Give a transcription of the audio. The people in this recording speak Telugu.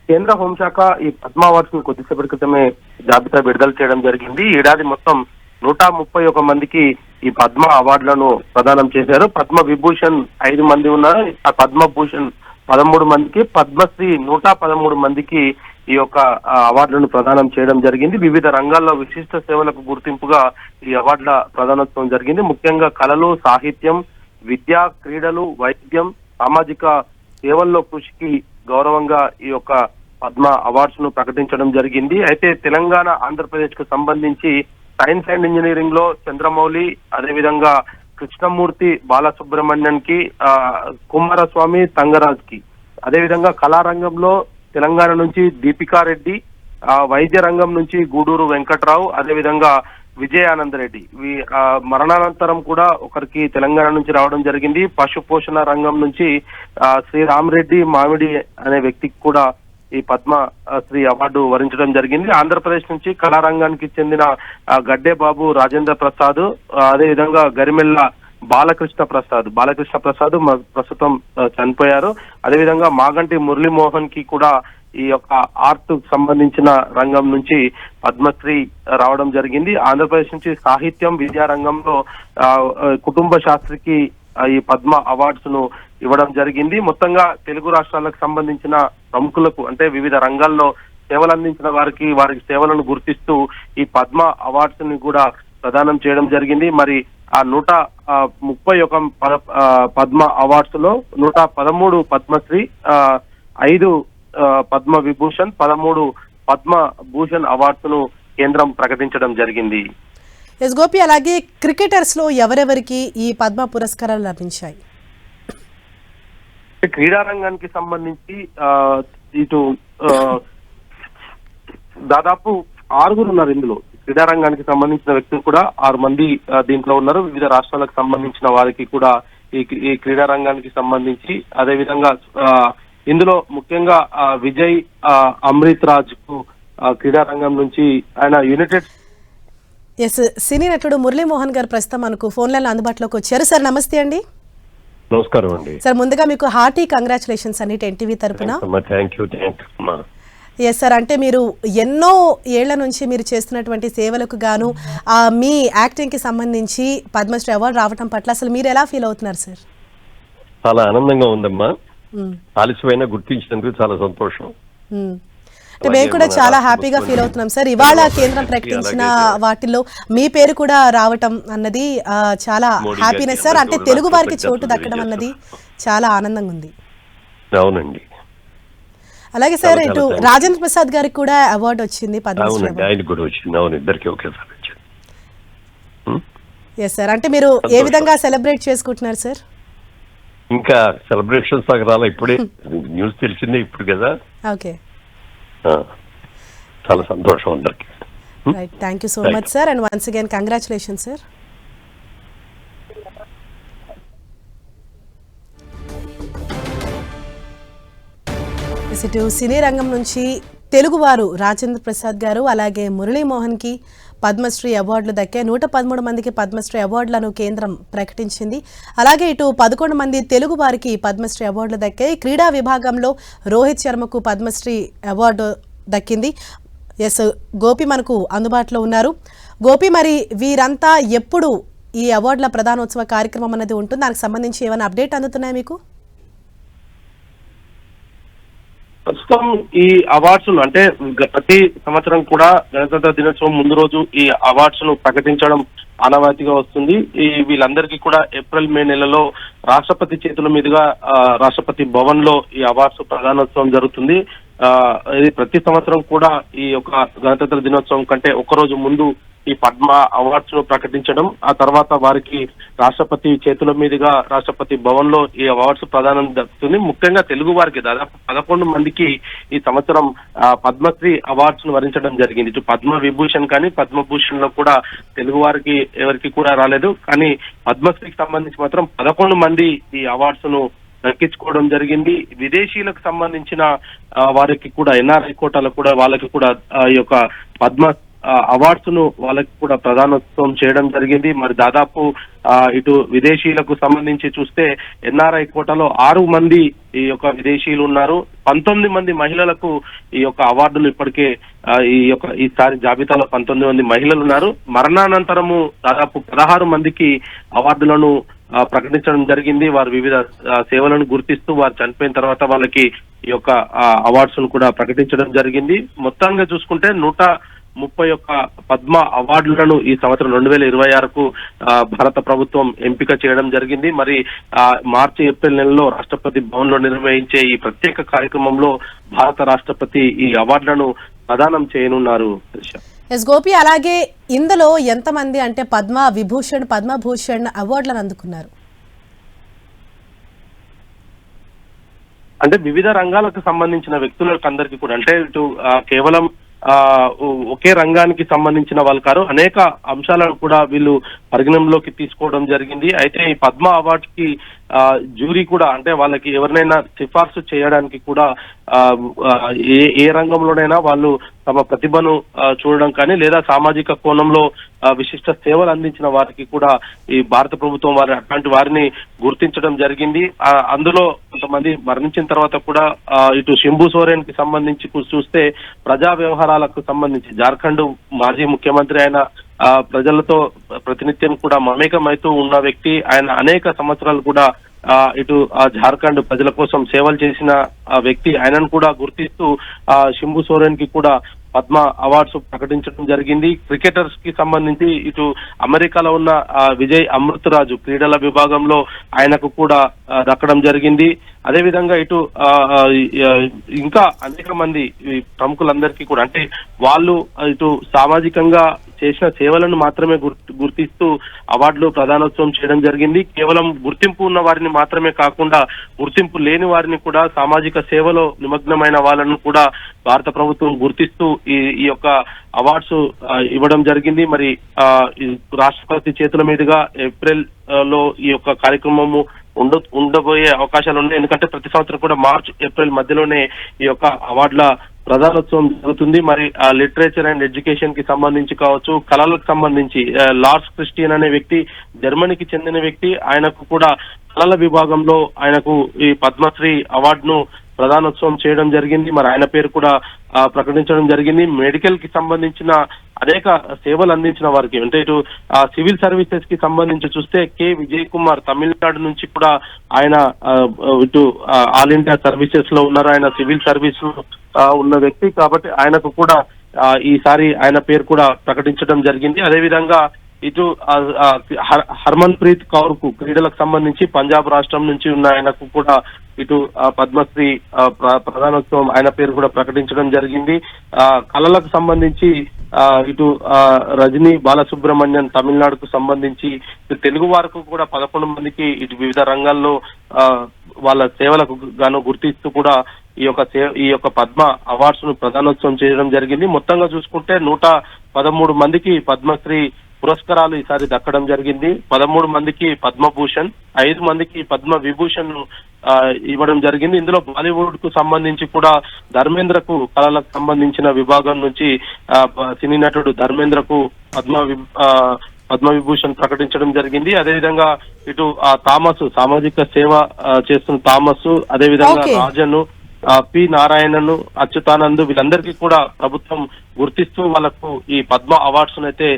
కేంద్ర హోంశాఖ ఈ పద్మ అవార్డ్స్ ని కొద్దిసేపటి క్రితమే జాబితా విడుదల చేయడం జరిగింది. ఏడాది మొత్తం 131 మందికి ఈ పద్మ అవార్డులను ప్రదానం చేశారు. పద్మ విభూషణ్ 5 మంది ఉన్నారు. ఆ పద్మభూషణ్ 13 మందికి, పద్మశ్రీ 113 మందికి ఈ యొక్క అవార్డులను ప్రదానం చేయడం జరిగింది. వివిధ రంగాల్లో విశిష్ట సేవలకు గుర్తింపుగా ఈ అవార్డుల ప్రదానోత్సవం జరిగింది. ముఖ్యంగా కళలు, సాహిత్యం, విద్య, క్రీడలు, వైద్యం, సామాజిక సేవల్లో కృషికి గౌరవంగా ఈ యొక్క పద్మ అవార్డ్స్ ను ప్రకటించడం జరిగింది. అయితే తెలంగాణ, ఆంధ్రప్రదేశ్ కు సంబంధించి సైన్స్ అండ్ ఇంజనీరింగ్ లో చంద్రమౌళి, అదేవిధంగా కృష్ణమూర్తి బాలసుబ్రహ్మణ్యన్ కి, కుమారస్వామి తంగరాజ్ కి, అదేవిధంగా కళారంగంలో తెలంగాణ నుంచి దీపికారెడ్డి, వైద్య రంగం నుంచి గూడూరు వెంకట్రావు, అదేవిధంగా విజయానంద్ రెడ్డి మరణానంతరం కూడా ఒకరికి తెలంగాణ నుంచి రావడం జరిగింది. పశు పోషణ రంగం నుంచి శ్రీరామరెడ్డి మామిడి అనే వ్యక్తికి కూడా ఈ పద్మశ్రీ అవార్డు వరించడం జరిగింది. ఆంధ్రప్రదేశ్ నుంచి కళారంగానికి చెందిన గడ్డే బాబు రాజేంద్ర ప్రసాద్, అదేవిధంగా గరిమెల్ల బాలకృష్ణ ప్రసాద్ ప్రస్తుతం చనిపోయారు. అదేవిధంగా మాగంటి మురళీమోహన్ కి కూడా ఈ యొక్క ఆర్ట్ సంబంధించిన రంగం నుంచి పద్మశ్రీ రావడం జరిగింది. ఆంధ్రప్రదేశ్ నుంచి సాహిత్యం, విద్యా రంగంలో కుటుంబ శాస్త్రికి ఈ పద్మ అవార్డ్స్ ను ఇవ్వడం జరిగింది. మొత్తంగా తెలుగు రాష్ట్రాలకు సంబంధించిన ప్రముఖులకు, అంటే వివిధ రంగాల్లో సేవలు అందించిన వారికి సేవలను గుర్తిస్తూ ఈ పద్మ అవార్డ్స్ ని కూడా ప్రదానం చేయడం జరిగింది. మరి ఆ 131 పద్మ అవార్డ్స్ లో 113 పద్మశ్రీ, 5 పద్మ విభూషణ్, 13 పద్మభూషణ్ అవార్డ్స్ ను కేంద్రం ప్రకటించడం జరిగింది. ఎస్ గోపి, అలాగే క్రికెటర్స్ లో ఎవరెవరికి ఈ పద్మ పురస్కారాలు లభించాయి? క్రీడా రంగానికి సంబంధించి ఇటు దాదాపు 6 ఉన్నారు. ఇందులో క్రీడా రంగానికి సంబంధించిన వ్యక్తులు కూడా 6 మంది దీంట్లో ఉన్నారు. వివిధ రాష్ట్రాలకు సంబంధించిన వారికి కూడా ఈ క్రీడా రంగానికి సంబంధించి, అదేవిధంగా ఇందులో ముఖ్యంగా విజయ్ అమృత్ రాజ్ కు క్రీడా రంగం నుంచి ఆయన యునైటెడ్. ఎస్, సినీ నటుడు మురళీమోహన్ గారు ప్రస్తుతం మనకు ఫోన్ లైన్ అందుబాటులోకి వచ్చారు. సార్ నమస్తే అండి. నమస్కారం అండి. సార్ ముందుగా మీకు హార్టీ కంగ్రాచులేషన్స్ అండి ఎన్టీవీ తరపున. ఎస్ సార్, అంటే మీరు ఎన్నో ఏళ్ల నుంచి మీరు చేస్తున్నటువంటి సేవలకు గాను మీ యాక్టింగ్ కి సంబంధించి పద్మశ్రీ అవార్డు రావడం పట్ల అసలు మీరు ఎలా ఫీల్ అవుతున్నారు సార్? చాలా ఆనందంగా ఉందమ్మా. ఆలస్యమైనా గుర్తించినందుకు చాలా సంతోషం. మేము కూడా చాలా హ్యాపీగా ఫీల్ అవుతున్నాం సార్. ఇవాళ కేంద్రం ప్రకటించిన వాటిల్లో మీ పేరు కూడా రావటం అన్నది చాలా హ్యాపీనెస్ సార్. అంటే తెలుగు వారికి చోటు దక్కడం అన్నది చాలా ఆనందంగా ఉంది. అవునండి. అలాగే సార్, ఇటు రాజేంద్ర ప్రసాద్ గారికి కూడా అవార్డు వచ్చింది, పద్మశ్రీ. ఎస్ సార్, అంటే మీరు ఏ విధంగా సెలబ్రేట్ చేసుకుంటున్నారు సార్? ఇంకా సెలబ్రేషన్స్ రాలా, ఇప్పుడే న్యూస్ తెలిసిందే ఇప్పుడు కదా. ఓకే, చాలా సంతోషం అందరికి. Right, thank you so much sir, and once again congratulations sir. ఇటు సినీ రంగం నుంచి తెలుగువారు రాజేంద్ర ప్రసాద్ గారు, అలాగే మురళీమోహన్ కి పద్మశ్రీ అవార్డులు దక్కాయి. 113 మందికి పద్మశ్రీ అవార్డులను కేంద్రం ప్రకటించింది. అలాగే ఇటు 11 మంది తెలుగు వారికి పద్మశ్రీ అవార్డులు దక్కాయి. క్రీడా విభాగంలో రోహిత్ శర్మకు పద్మశ్రీ అవార్డు దక్కింది. ఎస్ గోపి మనకు అందుబాటులో ఉన్నారు. గోపి, మరి వీరంతా ఎప్పుడు ఈ అవార్డుల ప్రధానోత్సవ కార్యక్రమం అనేది ఉంటుంది? దానికి సంబంధించి ఏమైనా అప్డేట్ అందుతున్నాయా మీకు? ప్రస్తుతం ఈ అవార్డ్స్ ను, అంటే ప్రతి సంవత్సరం కూడా గణతంత్ర దినోత్సవం ముందు రోజు ఈ అవార్డ్స్ ను ప్రకటించడం ఆనవాయితీగా వస్తుంది. ఈ వీళ్ళందరికీ కూడా ఏప్రిల్ మే నెలలో రాష్ట్రపతి చేతుల మీదుగా రాష్ట్రపతి భవన్ లో ఈ అవార్డ్స్ ప్రధానోత్సవం జరుగుతుంది. ఇది ప్రతి సంవత్సరం కూడా ఈ యొక్క గణతంత్ర దినోత్సవం కంటే ఒకరోజు ముందు ఈ పద్మ అవార్డ్స్ ను ప్రకటించడం, ఆ తర్వాత వారికి రాష్ట్రపతి చేతుల మీదుగా రాష్ట్రపతి భవన్ లో ఈ అవార్డ్స్ ప్రదానం జరుగుతుంది. ముఖ్యంగా తెలుగు వారికి దాదాపు 11 మందికి ఈ సంవత్సరం పద్మశ్రీ అవార్డ్స్ ను వరించడం జరిగింది. ఇటు పద్మ విభూషణ్ కానీ పద్మభూషణ్ లో కూడా తెలుగు వారికి ఎవరికి కూడా రాలేదు. కానీ పద్మశ్రీకి సంబంధించి మాత్రం 11 మంది ఈ అవార్డ్స్ ను దక్కించుకోవడం జరిగింది. విదేశీయులకు సంబంధించిన వారికి కూడా, ఎన్ఆర్ఐ కోటాలకు కూడా వాళ్ళకి కూడా ఈ యొక్క పద్మ అవార్డ్స్ ను వాళ్ళకి కూడా ప్రదానోత్సవం చేయడం జరిగింది. మరి దాదాపు ఇటు విదేశీయులకు సంబంధించి చూస్తే ఎన్ఆర్ఐ కోటాలో 6 మంది ఈ యొక్క విదేశీయులు ఉన్నారు. 19 మంది మహిళలకు ఈ యొక్క అవార్డులు ఇప్పటికే ఈసారి జాబితాలో 19 మంది మహిళలు ఉన్నారు. మరణానంతరము దాదాపు 16 మందికి అవార్డులను ప్రకటించడం జరిగింది. వారు వివిధ సేవలను గుర్తిస్తూ వారు చనిపోయిన తర్వాత వాళ్ళకి ఈ యొక్క అవార్డ్స్ ను కూడా ప్రకటించడం జరిగింది. మొత్తంగా చూసుకుంటే 131 పద్మ అవార్డులను ఈ సంవత్సరం 2026కు భారత ప్రభుత్వం ఎంపిక చేయడం జరిగింది. మరి మార్చి ఏప్రిల్ నెలలో రాష్ట్రపతి భవన్ లో నిర్వహించే ఈ ప్రత్యేక కార్యక్రమంలో భారత రాష్ట్రపతి ఈ అవార్డులను ప్రదానం చేయనున్నారు. ఎస్ గోపి, అలాగే ఇందులో ఎంతమంది అంటే పద్మభూషణ్ అవార్డులను అందుకున్నారు? అంటే వివిధ రంగాలకు సంబంధించిన వ్యక్తులకు అందరికీ కూడా, అంటే ఇటు కేవలం ఒకే రంగానికి సంబంధించిన వాళ్ళు కాదు, అనేక అంశాలను కూడా వీళ్ళు పరిగణనలోకి తీసుకోవడం జరిగింది. అయితే ఈ పద్మ అవార్డ్స్ కి జ్యూరీ కూడా, అంటే వాళ్ళకి ఎవరినైనా సిఫార్సు చేయడానికి కూడా ఏ రంగంలోనైనా వాళ్ళు తమ ప్రతిభను చూడడం కానీ లేదా సామాజిక కోణంలో విశిష్ట సేవలు అందించిన వారికి కూడా ఈ భారత ప్రభుత్వం అట్లాంటి వారిని గుర్తించడం జరిగింది. అందులో కొంతమంది మరణించిన తర్వాత కూడా ఇటు శంభు సోరెన్ కి సంబంధించి చూస్తే ప్రజా వ్యవహారాలకు సంబంధించి జార్ఖండ్ మాజీ ముఖ్యమంత్రి అయిన ప్రజలతో ప్రతినిత్యం కూడా మమేకమైతూ ఉన్న వ్యక్తి. ఆయన అనేక సంవత్సరాలు కూడా ఇటు జార్ఖండ్ ప్రజల కోసం సేవలు చేసిన వ్యక్తి. ఆయనను కూడా గుర్తిస్తూ శంభు సోరెన్ కి కూడా పద్మ అవార్డ్స్ ప్రకటించడం జరిగింది. క్రికెటర్స్ కి సంబంధించి ఇటు అమెరికాలో ఉన్న విజయ్ అమృతరాజు క్రీడల విభాగంలో ఆయనకు కూడా దక్కడం జరిగింది. అదేవిధంగా ఇటు ఇంకా అనేక మంది ప్రముఖులందరికీ కూడా, అంటే వాళ్ళు ఇటు సామాజికంగా చేసిన సేవలను మాత్రమే గుర్తిస్తూ అవార్డులు ప్రదానోత్సవం చేయడం జరిగింది. కేవలం గుర్తింపు ఉన్న వారిని మాత్రమే కాకుండా గుర్తింపు లేని వారిని కూడా, సామాజిక సేవలో నిమగ్నమైన వాళ్ళను కూడా భారత ప్రభుత్వం గుర్తిస్తూ ఈ యొక్క అవార్డ్స్ ఇవ్వడం జరిగింది. మరి రాష్ట్రపతి చేతుల మీదుగా ఏప్రిల్ లో ఈ యొక్క కార్యక్రమము ఉండబోయే అవకాశాలు ఉన్నాయి. ఎందుకంటే ప్రతి సంవత్సరం కూడా మార్చ్ ఏప్రిల్ మధ్యలోనే ఈ యొక్క అవార్డుల ప్రదానోత్సవం జరుగుతుంది. మరి లిటరేచర్ అండ్ ఎడ్యుకేషన్ కి సంబంధించి కావచ్చు, కళలకు సంబంధించి లార్స్ క్రిస్టియన్ అనే వ్యక్తి జర్మనీకి చెందిన వ్యక్తి. ఆయనకు కూడా కళల విభాగంలో ఆయనకు ఈ పద్మశ్రీ అవార్డును ప్రదానోత్సవం చేయడం జరిగింది. మరి ఆయన పేరు కూడా ప్రకటించడం జరిగింది. మెడికల్ కి సంబంధించిన అనేక సేవలు అందించిన వారికి, అంటే ఇటు సివిల్ సర్వీసెస్ కి సంబంధించి చూస్తే కె విజయ్ కుమార్ తమిళనాడు నుంచి కూడా ఆయన ఇటు ఆల్ ఇండియా సర్వీసెస్ లో ఉన్నారు. ఆయన సివిల్ సర్వీస్ ఉన్న వ్యక్తి కాబట్టి ఆయనకు కూడా ఈసారి ఆయన పేరు కూడా ప్రకటించడం జరిగింది. అదేవిధంగా ఇటు హర్మన్ ప్రీత్ కౌర్ కు క్రీడలకు సంబంధించి పంజాబ్ రాష్ట్రం నుంచి ఉన్న ఆయనకు కూడా ఇటు పద్మశ్రీ ప్రధానోత్సవం ఆయన పేరు కూడా ప్రకటించడం జరిగింది. కళలకు సంబంధించి ఇటు రజనీ బాలసుబ్రహ్మణ్యన్ తమిళనాడుకు సంబంధించి తెలుగు వారికి కూడా 11 మందికి ఇటు వివిధ రంగాల్లో వాళ్ళ సేవలకు గాను గుర్తిస్తూ కూడా ఈ యొక్క పద్మ అవార్డ్స్ ను ప్రదానోత్సవం చేయడం జరిగింది. మొత్తంగా చూసుకుంటే 113 మందికి పద్మశ్రీ పురస్కారాలు ఈసారి దక్కడం జరిగింది. 13 మందికి పద్మభూషణ్, 5 మందికి పద్మ విభూషణ్ ఇవ్వడం జరిగింది. ఇందులో బాలీవుడ్ కు సంబంధించి కూడా ధర్మేంద్రకు కళలకు సంబంధించిన విభాగం నుంచి సినీ నటుడు ధర్మేంద్రకు పద్మ విభూషణ్ ప్రకటించడం జరిగింది. అదేవిధంగా ఇటు థామస్ సామాజిక సేవ చేస్తున్న థామస్, అదేవిధంగా రాజను, పి నారాయణను, అచ్యుతానంద్ వీళ్ళందరికీ కూడా ప్రభుత్వం గుర్తిస్తూ వాళ్ళకు ఈ పద్మ అవార్డ్స్ అయితే